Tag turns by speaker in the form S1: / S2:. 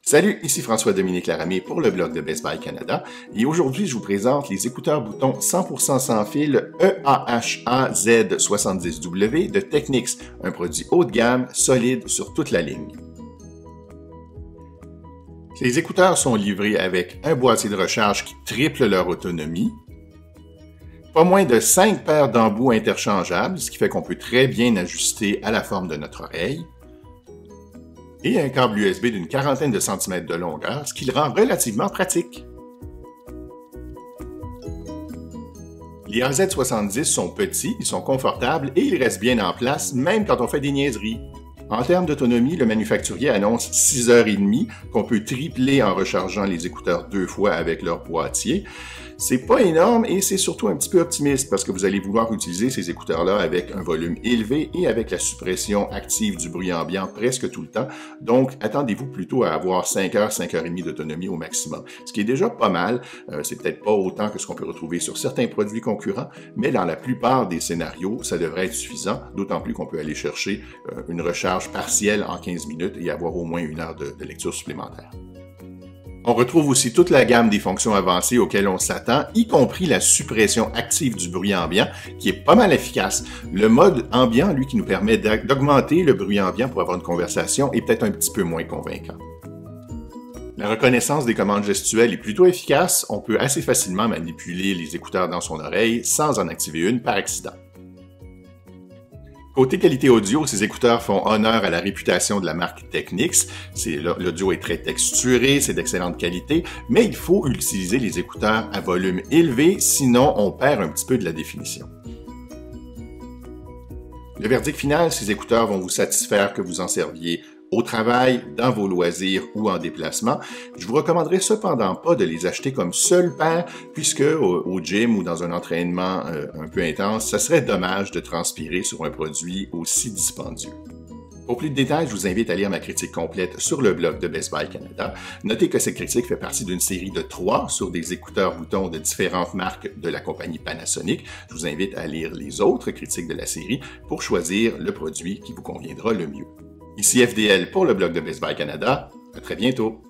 S1: Salut, ici François-Dominique Laramé pour le blog de Best Buy Canada et aujourd'hui je vous présente les écouteurs boutons 100% sans fil EAHAZ70W de Technics, un produit haut de gamme, solide sur toute la ligne. Ces écouteurs sont livrés avec un boîtier de recharge qui triple leur autonomie, pas moins de 5 paires d'embouts interchangeables, ce qui fait qu'on peut très bien ajuster à la forme de notre oreille, et un câble USB d'une quarantaine de centimètres de longueur, ce qui le rend relativement pratique. Les AZ70 sont petits, ils sont confortables et ils restent bien en place, même quand on fait des niaiseries. En termes d'autonomie, le manufacturier annonce 6h30 qu'on peut tripler en rechargeant les écouteurs 2 fois avec leur boîtier. C'est pas énorme et c'est surtout un petit peu optimiste parce que vous allez vouloir utiliser ces écouteurs-là avec un volume élevé et avec la suppression active du bruit ambiant presque tout le temps. Donc, attendez-vous plutôt à avoir 5h, 5h30 d'autonomie au maximum. Ce qui est déjà pas mal. C'est peut-être pas autant que ce qu'on peut retrouver sur certains produits concurrents, mais dans la plupart des scénarios, ça devrait être suffisant, d'autant plus qu'on peut aller chercher une recharge partielle en 15 minutes et avoir au moins 1 heure de lecture supplémentaire. On retrouve aussi toute la gamme des fonctions avancées auxquelles on s'attend, y compris la suppression active du bruit ambiant, qui est pas mal efficace. Le mode ambiant, lui, qui nous permet d'augmenter le bruit ambiant pour avoir une conversation, est peut-être un petit peu moins convaincant. La reconnaissance des commandes gestuelles est plutôt efficace. On peut assez facilement manipuler les écouteurs dans son oreille sans en activer une par accident. Côté qualité audio, ces écouteurs font honneur à la réputation de la marque Technics. L'audio est très texturé, c'est d'excellente qualité, mais il faut utiliser les écouteurs à volume élevé, sinon on perd un petit peu de la définition. Le verdict final, ces écouteurs vont vous satisfaire que vous en serviez au travail, dans vos loisirs ou en déplacement. Je vous recommanderais cependant pas de les acheter comme seule paire, puisque au gym ou dans un entraînement un peu intense, ça serait dommage de transpirer sur un produit aussi dispendieux. Pour plus de détails, je vous invite à lire ma critique complète sur le blog de Best Buy Canada. Notez que cette critique fait partie d'une série de 3 sur des écouteurs boutons de différentes marques de la compagnie Panasonic. Je vous invite à lire les autres critiques de la série pour choisir le produit qui vous conviendra le mieux. Ici FDL pour le blog de Best Buy Canada. À très bientôt!